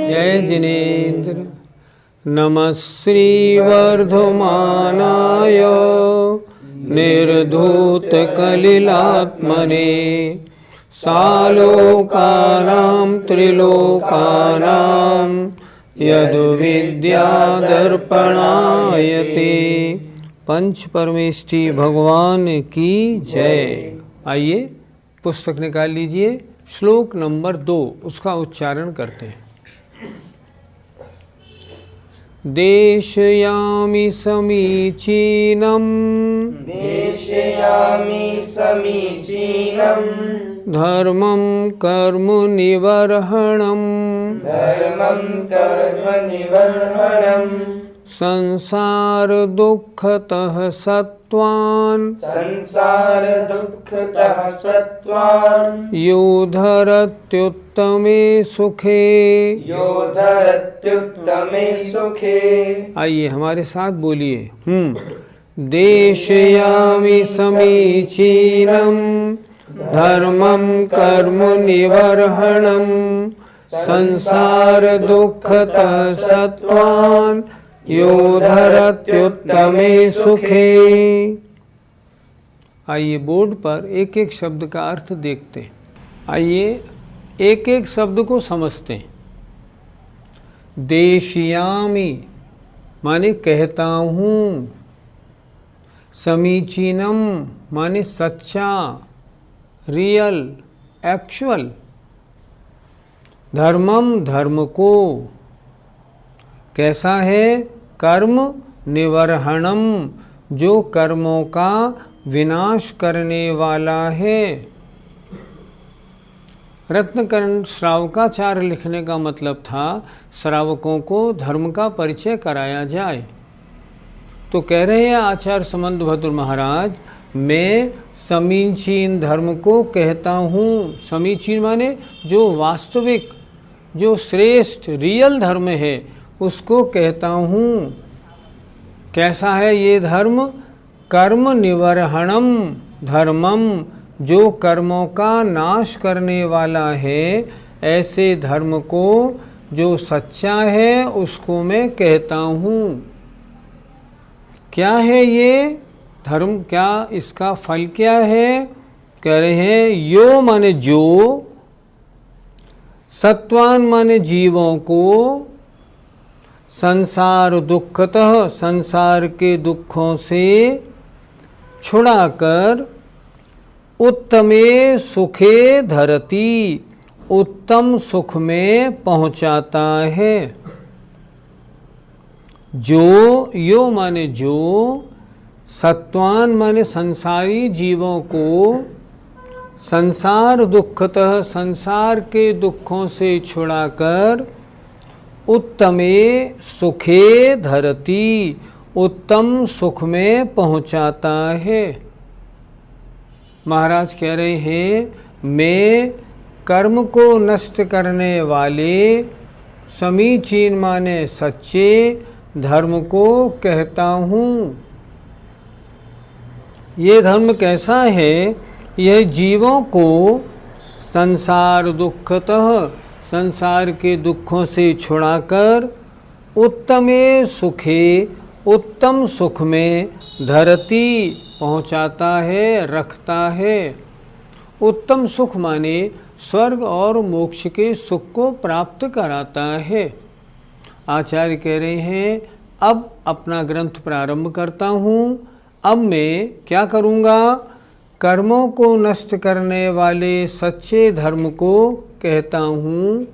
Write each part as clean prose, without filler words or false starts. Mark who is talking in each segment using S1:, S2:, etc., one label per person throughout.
S1: जय जिनेन्द्र। नमः श्रीवर्धमानाय निर्धूतकलिलात्मने सालोकानां त्रिलोकानां यदुविद्यादर्पणायते। पंच परमेष्टि भगवान की जय। आइए पुस्तक निकाल लीजिए, श्लोक नंबर 2 उसका उच्चारण करते हैं। देशयामि समीचीनम् धर्मं कर्म निवर्हणम् संसार दुःखतः सत्त्वान् योधरत्युत्तमे सुखे। आइए हमारे साथ बोलिए। देशयामि समीचीनम् धर्मं कर्म निवर्हणम् संसार दुःखतः सत्त्वान् योधरत्युत्तमे सुखे। आइए बोर्ड पर एक एक शब्द का अर्थ देखते हैं। आइए एक एक शब्द को समझते हैं। देशयामि माने कहता हूँ, समीचीनम माने सच्चा, रियल, एक्चुअल, धर्मम धर्म को, कैसा है, कर्म निवर्हणम जो कर्मों का विनाश करने वाला है। रत्नकर्ण श्रावकाचार्य लिखने का मतलब था श्रावकों को धर्म का परिचय कराया जाए। तो कह रहे हैं आचार्य समंतभद्र महाराज, मैं समीचीन धर्म को कहता हूँ। समीचीन माने जो वास्तविक, जो श्रेष्ठ, रियल धर्म है उसको कहता हूँ। कैसा है ये धर्म? कर्म निवर्हणम धर्मम जो कर्मों का नाश करने वाला है, ऐसे धर्म को जो सच्चा है उसको मैं कहता हूँ। क्या है ये धर्म? क्या इसका फल क्या है? कह रहे हैं यो माने जो, सत्वान माने जीवों को, संसार दुःखतः संसार के दुखों से छुड़ाकर, उत्तमे सुखे धरती उत्तम सुख में पहुंचाता है। जो, यो माने जो, सत्वान माने संसारी जीवों को, संसार दुःखतः संसार के दुखों से छुड़ाकर, उत्तमे सुखे धरती उत्तम सुख में पहुंचाता है। महाराज कह रहे हैं मैं कर्म को नष्ट करने वाले समीचीन माने सच्चे धर्म को कहता हूँ। ये धर्म कैसा है? यह जीवों को संसार दुःखतः संसार के दुखों से छुड़ाकर, उत्तमे सुखे उत्तम सुख में धरती पहुँचाता है, रखता है। उत्तम सुख माने स्वर्ग और मोक्ष के सुख को प्राप्त कराता है। आचार्य कह रहे हैं अब अपना ग्रंथ प्रारंभ करता हूँ। अब मैं क्या करूँगा? कर्मों को नष्ट करने वाले सच्चे धर्म को कहता हूँ।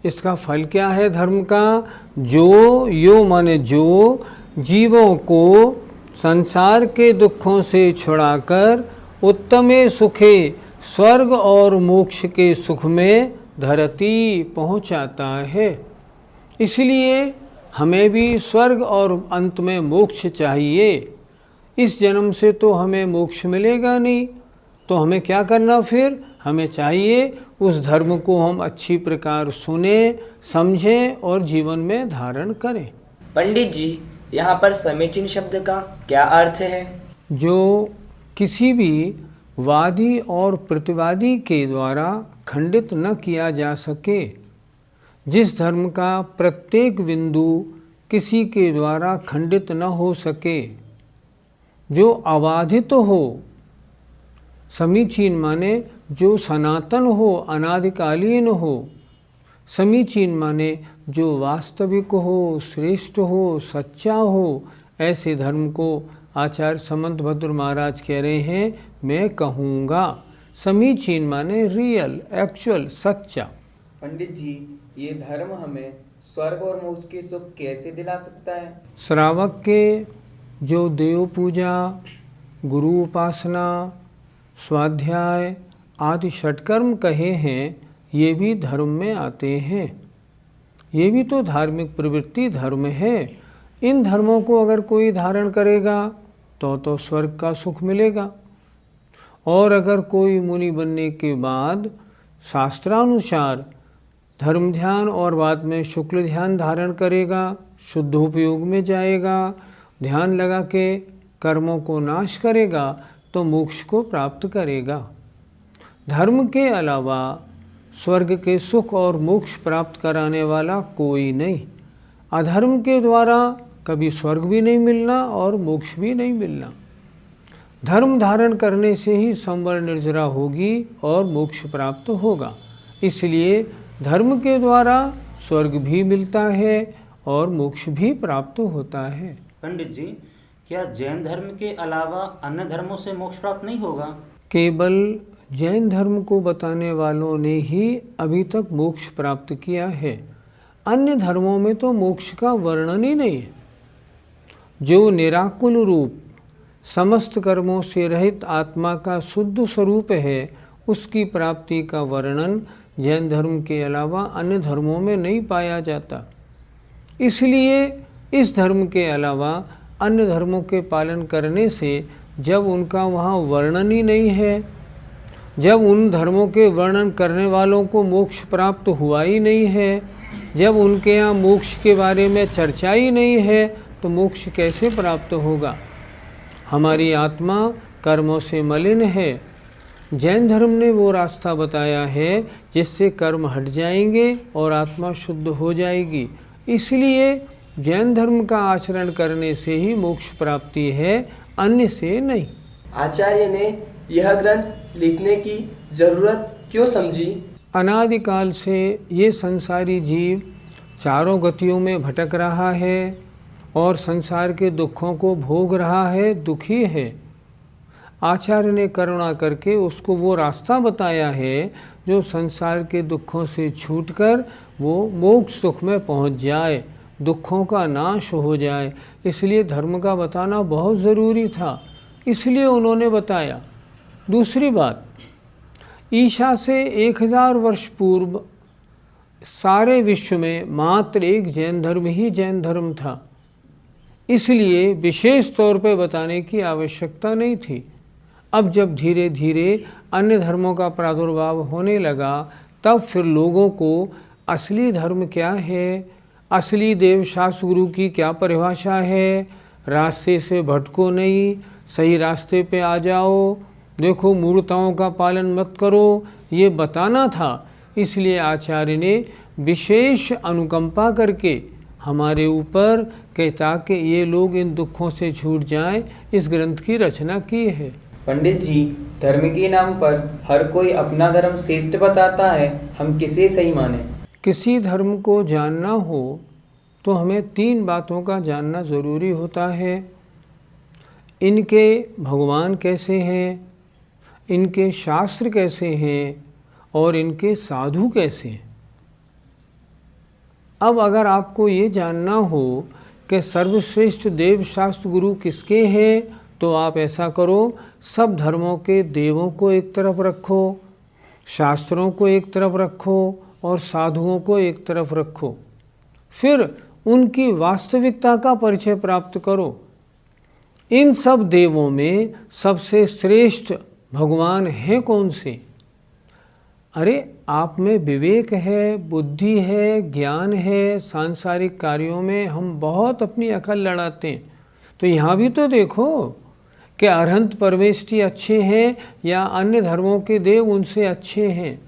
S1: इसका फल क्या है धर्म का? जो, यो माने जो, जीवों को संसार के दुखों से छुड़ाकर उत्तमे सुखे स्वर्ग और मोक्ष के सुख में धरती पहुंचाता है। इसलिए हमें भी स्वर्ग और अंत में मोक्ष चाहिए। इस जन्म से तो हमें मोक्ष मिलेगा नहीं, तो हमें क्या करना फिर? हमें चाहिए उस धर्म को हम अच्छी प्रकार सुने, समझें और जीवन में धारण करें।
S2: पंडित जी, यहाँ पर समीचीन शब्द का क्या अर्थ है?
S1: जो किसी भी वादी और प्रतिवादी के द्वारा खंडित न किया जा सके, जिस धर्म का प्रत्येक बिंदु किसी के द्वारा खंडित न हो सके, जो अबाधित हो। समीचीन माने जो सनातन हो, अनादिकालीन हो। समीचीन माने जो वास्तविक हो, श्रेष्ठ हो, सच्चा हो। ऐसे धर्म को आचार्य समंत भद्र महाराज कह रहे हैं, मैं कहूँगा। समीचीन माने रियल, एक्चुअल, सच्चा।
S3: पंडित जी, ये धर्म हमें स्वर्ग और मोक्ष के सुख कैसे दिला सकता है?
S1: श्रावक के जो देव पूजा, गुरु उपासना, स्वाध्याय आदि षटकर्म कहे हैं, ये भी धर्म में आते हैं। ये भी तो धार्मिक प्रवृत्ति धर्म है। इन धर्मों को अगर कोई धारण करेगा तो स्वर्ग का सुख मिलेगा। और अगर कोई मुनि बनने के बाद शास्त्रानुसार धर्म ध्यान और बाद में शुक्ल ध्यान धारण करेगा, शुद्धोपयोग में जाएगा, ध्यान लगा के कर्मों को नाश करेगा, तो मोक्ष को प्राप्त करेगा। धर्म के अलावा स्वर्ग के सुख और मोक्ष प्राप्त कराने वाला कोई नहीं। अधर्म के द्वारा कभी स्वर्ग भी नहीं मिलना और मोक्ष भी नहीं मिलना। धर्म धारण करने से ही संवर निर्जरा होगी और मोक्ष प्राप्त होगा। इसलिए धर्म के द्वारा स्वर्ग भी मिलता है और मोक्ष भी प्राप्त होता है।
S4: पंडित जी, क्या जैन धर्म के अलावा अन्य धर्मों से मोक्ष प्राप्त नहीं होगा?
S1: केवल जैन धर्म को बताने वालों ने ही अभी तक मोक्ष प्राप्त किया है। अन्य धर्मों में तो मोक्ष का वर्णन ही नहीं है। जो निराकुल रूप समस्त कर्मों से रहित आत्मा का शुद्ध स्वरूप है, उसकी प्राप्ति का वर्णन जैन धर्म के अलावा अन्य धर्मों में नहीं पाया जाता। इसलिए इस धर्म के अलावा अन्य धर्मों के पालन करने से जब उनका वहाँ वर्णन ही नहीं है, जब उन धर्मों के वर्णन करने वालों को मोक्ष प्राप्त हुआ ही नहीं है, जब उनके यहाँ मोक्ष के बारे में चर्चा ही नहीं है, तो मोक्ष कैसे प्राप्त होगा? हमारी आत्मा कर्मों से मलिन है। जैन धर्म ने वो रास्ता बताया है जिससे कर्म हट जाएंगे और आत्मा शुद्ध हो जाएगी। इसलिए जैन धर्म का आचरण करने से ही मोक्ष प्राप्ति है, अन्य से नहीं।
S3: आचार्य ने यह ग्रंथ लिखने की जरूरत क्यों समझी?
S1: अनादिकाल से ये संसारी जीव चारों गतियों में भटक रहा है और संसार के दुखों को भोग रहा है, दुखी है। आचार्य ने करुणा करके उसको वो रास्ता बताया है जो संसार के दुखों से छूटकर वो मोक्ष सुख में पहुंच जाए, दुखों का नाश हो जाए। इसलिए धर्म का बताना बहुत ज़रूरी था, इसलिए उन्होंने बताया। दूसरी बात, ईशा से 1000 वर्ष पूर्व सारे विश्व में मात्र एक जैन धर्म ही जैन धर्म था। इसलिए विशेष तौर पर बताने की आवश्यकता नहीं थी। अब जब धीरे धीरे अन्य धर्मों का प्रादुर्भाव होने लगा, तब फिर लोगों को असली धर्म क्या है, असली देव शास्त्र गुरु की क्या परिभाषा है, रास्ते से भटको नहीं, सही रास्ते पे आ जाओ, देखो मूर्ताओं का पालन मत करो, ये बताना था। इसलिए आचार्य ने विशेष अनुकंपा करके हमारे ऊपर कहता कि ये लोग इन दुखों से छूट जाएं, इस ग्रंथ की रचना की है।
S3: पंडित जी, धर्म के नाम पर हर कोई अपना धर्म श्रेष्ठ बताता है, हम किसे सही माने?
S1: किसी धर्म को जानना हो तो हमें 3 बातों का जानना ज़रूरी होता है। इनके भगवान कैसे हैं, इनके शास्त्र कैसे हैं और इनके साधु कैसे हैं। अब अगर आपको ये जानना हो कि सर्वश्रेष्ठ देव शास्त्र गुरु किसके हैं, तो आप ऐसा करो, सब धर्मों के देवों को एक तरफ रखो, शास्त्रों को एक तरफ रखो और साधुओं को एक तरफ रखो, फिर उनकी वास्तविकता का परिचय प्राप्त करो। इन सब देवों में सबसे श्रेष्ठ भगवान हैं कौन से? अरे आप में विवेक है, बुद्धि है, ज्ञान है, सांसारिक कार्यों में हम बहुत अपनी अकल लड़ाते हैं, तो यहाँ भी तो देखो कि अरहंत परमेष्ठी अच्छे हैं या अन्य धर्मों के देव उनसे अच्छे हैं।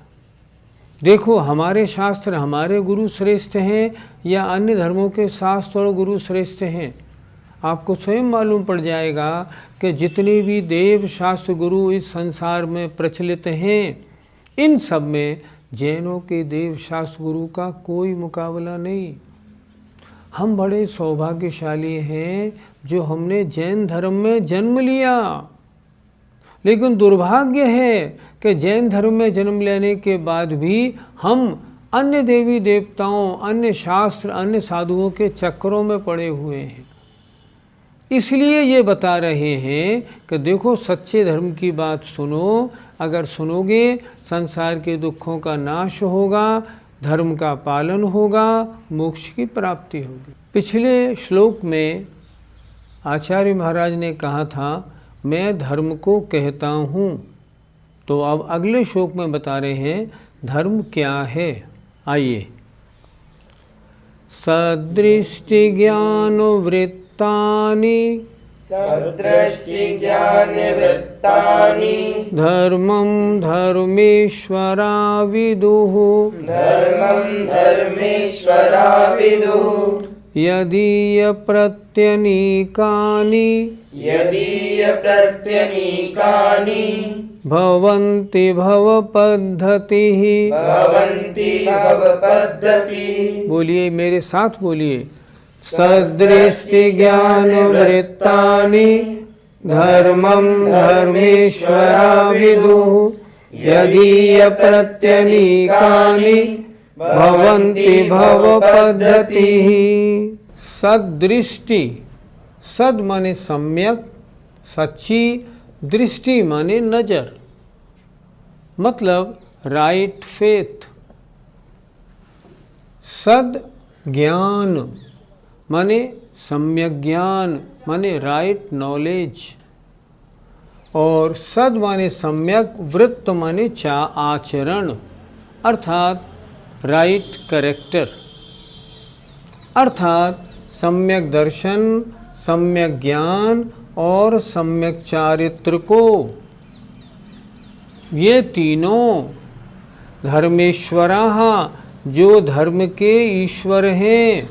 S1: देखो हमारे शास्त्र, हमारे गुरु श्रेष्ठ हैं या अन्य धर्मों के शास्त्र और गुरु श्रेष्ठ हैं। आपको स्वयं मालूम पड़ जाएगा कि जितने भी देव शास्त्र गुरु इस संसार में प्रचलित हैं, इन सब में जैनों के देव शास्त्र गुरु का कोई मुकाबला नहीं। हम बड़े सौभाग्यशाली हैं जो हमने जैन धर्म में जन्म लिया, लेकिन दुर्भाग्य है कि जैन धर्म में जन्म लेने के बाद भी हम अन्य देवी देवताओं, अन्य शास्त्र, अन्य साधुओं के चक्करों में पड़े हुए हैं। इसलिए ये बता रहे हैं कि देखो सच्चे धर्म की बात सुनो, अगर सुनोगे संसार के दुखों का नाश होगा, धर्म का पालन होगा, मोक्ष की प्राप्ति होगी। पिछले श्लोक में आचार्य महाराज ने कहा था मैं धर्म को कहता हूँ, तो अब अगले श्लोक में बता रहे हैं धर्म क्या है। आइए, सदृष्टि ज्ञान वृत्तानि
S3: सदृष्टिज्ञानवृत्तानि
S1: धर्मं धर्मेश्वरा विदुः
S3: धर्मं धर्मेश्वरा विदुः
S1: यदीय प्रत्यनीकानि
S3: यदीय प्रत्यनीकानि
S1: भवन्ति भवपद्धतिः।
S3: भवन्ति भवपद्धतिः।
S1: बोलिए मेरे साथ, बोलिए, सदृष्टि ज्ञान वृत्तानि धर्मं धर्मेश्वरा विदुः यदीय प्रत्यनीकानि भवन्ति भवपद्धतिः। सदृष्टि, सद माने सम्यक, सच्ची, दृष्टि माने नजर, मतलब राइट फेथ। सद ज्ञान माने सम्यक ज्ञान, माने राइट नॉलेज, और सद माने सम्यक, वृत्त माने आचरण, अर्थात राइट कैरेक्टर, अर्थात सम्यक दर्शन, सम्यक ज्ञान और सम्यक चारित्र को, ये तीनों धर्मेश्वराः, जो धर्म के ईश्वर हैं।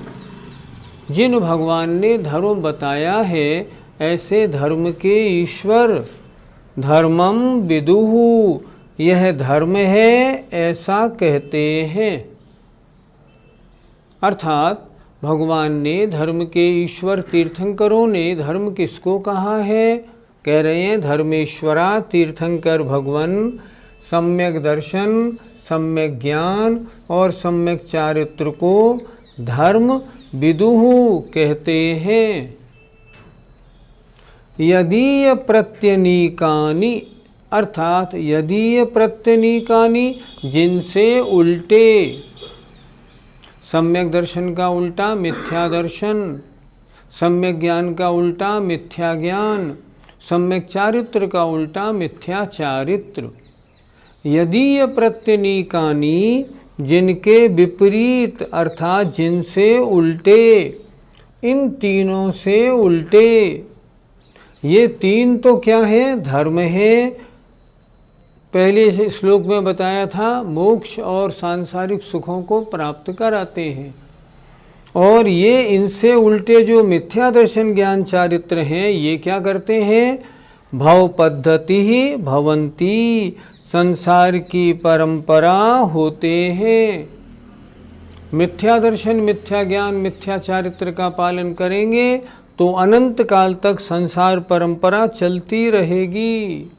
S1: जिन भगवान ने धर्म बताया है ऐसे धर्म के ईश्वर धर्मम विदुः, यह धर्म है ऐसा कहते हैं। अर्थात भगवान ने, धर्म के ईश्वर तीर्थंकरों ने धर्म किसको कहा है? कह रहे हैं धर्मेश्वरा तीर्थंकर भगवान सम्यक दर्शन, सम्यक ज्ञान और सम्यक चारित्र को धर्म विदुः कहते हैं। यदीय प्रत्यनीकानि, अर्थात यदीय प्रत्यनीकानि, जिनसे उल्टे, सम्यक दर्शन का उल्टा मिथ्या दर्शन, सम्यक ज्ञान का उल्टा मिथ्या ज्ञान, सम्यक चारित्र का उल्टा मिथ्या चारित्र। यदीय प्रत्यनीकानि, जिनके विपरीत अर्थात जिनसे उल्टे, इन तीनों से उल्टे। ये तीन तो क्या है? धर्म है। पहले श्लोक में बताया था मोक्ष और सांसारिक सुखों को प्राप्त कराते हैं, और ये इनसे उल्टे जो मिथ्या दर्शन ज्ञान चारित्र हैं, ये क्या करते हैं? भव पद्धति ही भवंती, संसार की परंपरा होते हैं। मिथ्या दर्शन, मिथ्या ज्ञान, मिथ्या चारित्र का पालन करेंगे तो अनंत काल तक संसार परंपरा चलती रहेगी।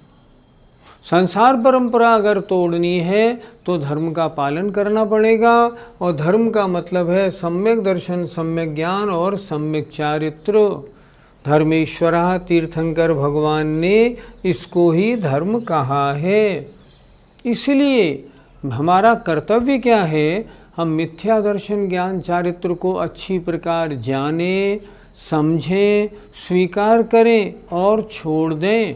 S1: संसार परंपरा अगर तोड़नी है तो धर्म का पालन करना पड़ेगा, और धर्म का मतलब है सम्यक दर्शन, सम्यक ज्ञान और सम्यक चारित्र। धर्मेश्वरः तीर्थंकर भगवान ने इसको ही धर्म कहा है। इसलिए हमारा कर्तव्य क्या है, हम मिथ्या दर्शन ज्ञान चारित्र को अच्छी प्रकार जानें, समझें, स्वीकार करें और छोड़ दें,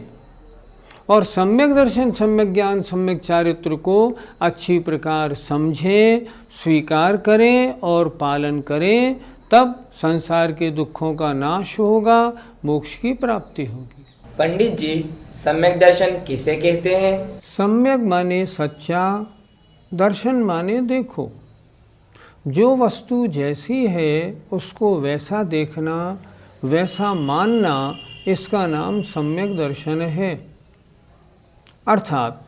S1: और सम्यक दर्शन सम्यक ज्ञान सम्यक चारित्र को अच्छी प्रकार समझें, स्वीकार करें और पालन करें। तब संसार के दुखों का नाश होगा, मोक्ष की प्राप्ति होगी।
S2: पंडित जी, सम्यक दर्शन किसे कहते हैं?
S1: सम्यक माने सच्चा, दर्शन माने देखो। जो वस्तु जैसी है उसको वैसा देखना, वैसा मानना, इसका नाम सम्यक दर्शन है। अर्थात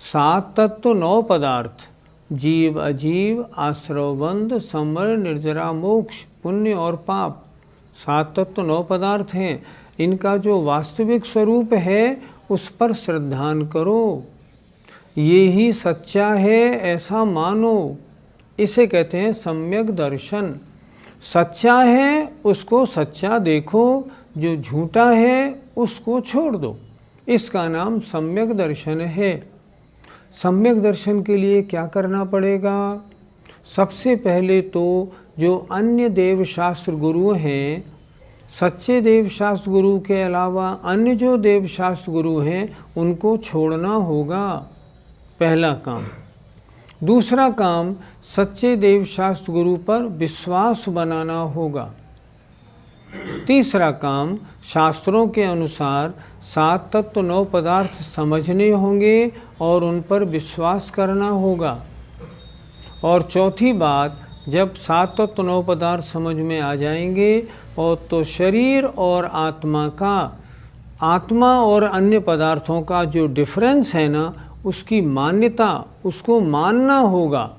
S1: 7 तत्व 9 पदार्थ, जीव अजीव, आश्रवबंध, संवर, निर्जरा, मोक्ष, पुण्य और पाप, 7 तत्व 9 पदार्थ हैं। इनका जो वास्तविक स्वरूप है उस पर श्रद्धान करो, ये ही सच्चा है ऐसा मानो, इसे कहते हैं सम्यक दर्शन। सच्चा है उसको सच्चा देखो, जो झूठा है उसको छोड़ दो, इसका नाम सम्यक दर्शन है। सम्यक दर्शन के लिए क्या करना पड़ेगा? सबसे पहले तो जो अन्य देव शास्त्र गुरु हैं, सच्चे देव शास्त्र गुरु के अलावा अन्य जो देव शास्त्र गुरु हैं उनको छोड़ना होगा, पहला काम। दूसरा काम, सच्चे देव शास्त्र गुरु पर विश्वास बनाना होगा। तीसरा काम, शास्त्रों के अनुसार 7 तत्व 9 पदार्थ समझने होंगे और उन पर विश्वास करना होगा। और चौथी बात, जब 7 तत्व 9 पदार्थ समझ में आ जाएंगे और तो शरीर और आत्मा और अन्य पदार्थों का जो डिफरेंस है ना, उसकी मान्यता, उसको मानना होगा,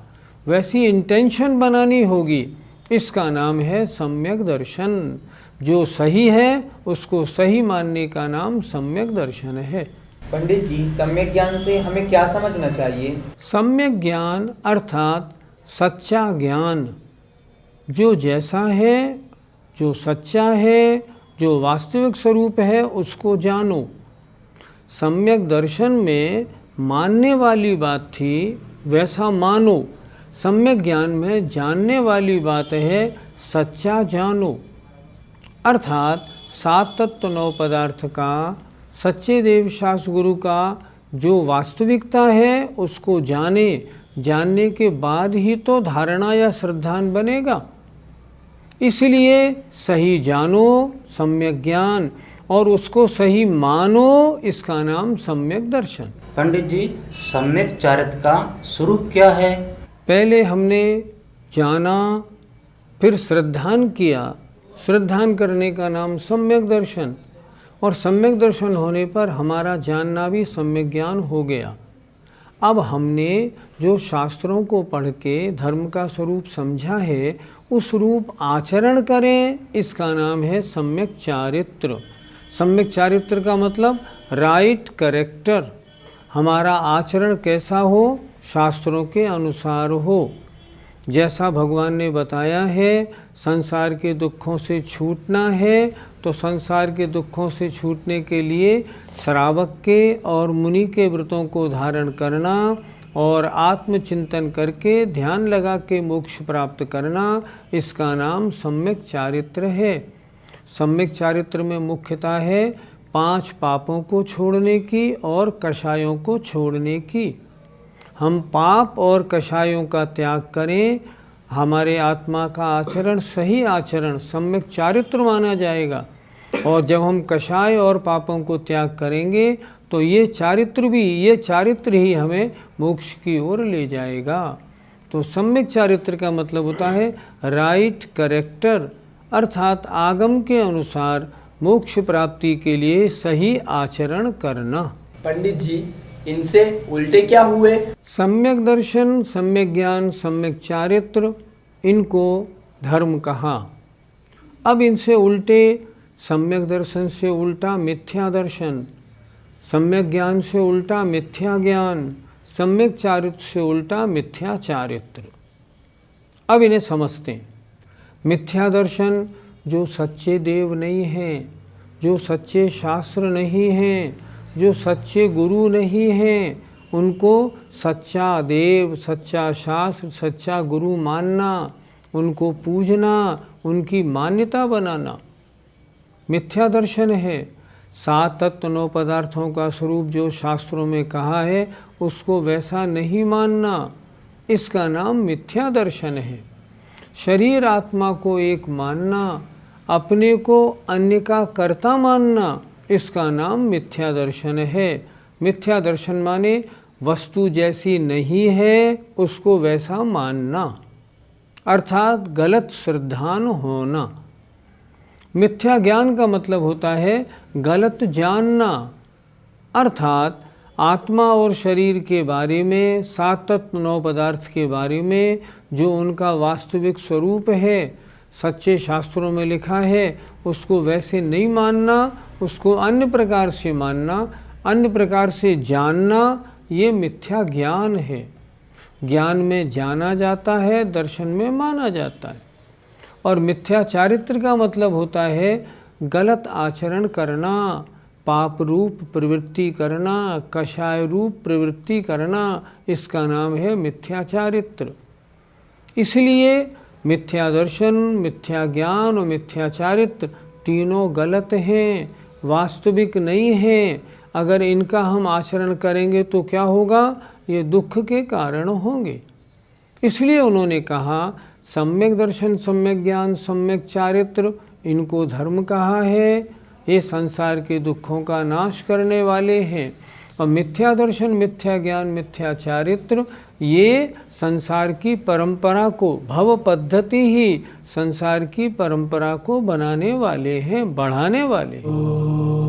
S1: वैसी इंटेंशन बनानी होगी। इसका नाम है सम्यक दर्शन। जो सही है उसको सही मानने का नाम सम्यक दर्शन है।
S3: पंडित जी, सम्यक ज्ञान से हमें क्या समझना चाहिए?
S1: सम्यक ज्ञान अर्थात सच्चा ज्ञान, जो जैसा है, जो सच्चा है, जो वास्तविक स्वरूप है, उसको जानो। सम्यक दर्शन में मानने वाली बात थी, वैसा मानो। सम्यक ज्ञान में जानने वाली बात है, सच्चा जानो। अर्थात 7 तत्व 9 पदार्थ का, सच्चे देव शास्त्र गुरु का जो वास्तविकता है उसको जाने, जानने के बाद ही तो धारणा या श्रद्धान बनेगा। इसलिए सही जानो, सम्यक ज्ञान, और उसको सही मानो, इसका नाम सम्यक दर्शन।
S4: पंडित जी, सम्यक चारित्र का स्वरूप क्या है?
S1: पहले हमने जाना, फिर श्रद्धान किया। श्रद्धान करने का नाम सम्यक दर्शन, और सम्यक दर्शन होने पर हमारा जानना भी सम्यक ज्ञान हो गया। अब हमने जो शास्त्रों को पढ़ के धर्म का स्वरूप समझा है, उस रूप आचरण करें, इसका नाम है सम्यक चारित्र। सम्यक चारित्र का मतलब राइट कैरेक्टर। हमारा आचरण कैसा हो? शास्त्रों के अनुसार हो। जैसा भगवान ने बताया है, संसार के दुखों से छूटना है, तो संसार के दुखों से छूटने के लिए श्रावक के और मुनि के व्रतों को धारण करना और आत्मचिंतन करके ध्यान लगा के मोक्ष प्राप्त करना, इसका नाम सम्यक चारित्र है। सम्यक चारित्र में मुख्यता है 5 पापों को छोड़ने की और कषायों को छोड़ने की। हम पाप और कषायों का त्याग करें, हमारे आत्मा का आचरण सही आचरण सम्यक चारित्र माना जाएगा। और जब हम कषाय और पापों को त्याग करेंगे तो ये चारित्र ही हमें मोक्ष की ओर ले जाएगा। तो सम्यक चारित्र का मतलब होता है राइट कैरेक्टर, अर्थात आगम के अनुसार मोक्ष प्राप्ति के लिए सही आचरण करना।
S5: पंडित जी, इनसे उल्टे क्या हुए?
S1: सम्यक दर्शन, सम्यक ज्ञान, सम्यक चारित्र, इनको धर्म कहा। अब इनसे उल्टे, सम्यक दर्शन से उल्टा मिथ्या दर्शन, सम्यक ज्ञान से उल्टा मिथ्या ज्ञान, सम्यक चारित्र से उल्टा मिथ्या चारित्र। अब इन्हें समझते हैं। मिथ्या दर्शन जो सच्चे देव नहीं हैं, जो सच्चे शास्त्र नहीं हैं, जो सच्चे गुरु नहीं हैं, उनको सच्चा देव, सच्चा शास्त्र, सच्चा गुरु मानना, उनको पूजना, उनकी मान्यता बनाना मिथ्या दर्शन है। 7 तत्व 9 पदार्थों का स्वरूप जो शास्त्रों में कहा है उसको वैसा नहीं मानना, इसका नाम मिथ्या दर्शन है। शरीर आत्मा को एक मानना, अपने को अन्य का कर्ता मानना, इसका नाम मिथ्या दर्शन है। मिथ्या दर्शन माने वस्तु जैसी नहीं है उसको वैसा मानना, अर्थात गलत श्रद्धान होना। मिथ्या ज्ञान का मतलब होता है गलत जानना, अर्थात आत्मा और शरीर के बारे में, 7 तत्व 9 पदार्थ के बारे में जो उनका वास्तविक स्वरूप है, सच्चे शास्त्रों में लिखा है, उसको वैसे नहीं मानना, उसको अन्य प्रकार से मानना, अन्य प्रकार से जानना, ये मिथ्या ज्ञान है। ज्ञान में जाना जाता है, दर्शन में माना जाता है। और मिथ्या चारित्र का मतलब होता है गलत आचरण करना, पाप रूप प्रवृत्ति करना, कषाय रूप प्रवृत्ति करना, इसका नाम है मिथ्या चारित्र। इसलिए मिथ्या दर्शन, मिथ्या ज्ञान और मिथ्या चारित्र तीनों गलत हैं, वास्तविक नहीं हैं। अगर इनका हम आचरण करेंगे तो क्या होगा? ये दुख के कारण होंगे। इसलिए उन्होंने कहा सम्यक दर्शन, सम्यक ज्ञान, सम्यक चारित्र, इनको धर्म कहा है। ये संसार के दुखों का नाश करने वाले हैं। और मिथ्या दर्शन, मिथ्या ज्ञान, मिथ्या चारित्र, ये संसार की परंपरा को, भव पद्धति ही संसार की परंपरा को बनाने वाले हैं, बढ़ाने वाले हैं।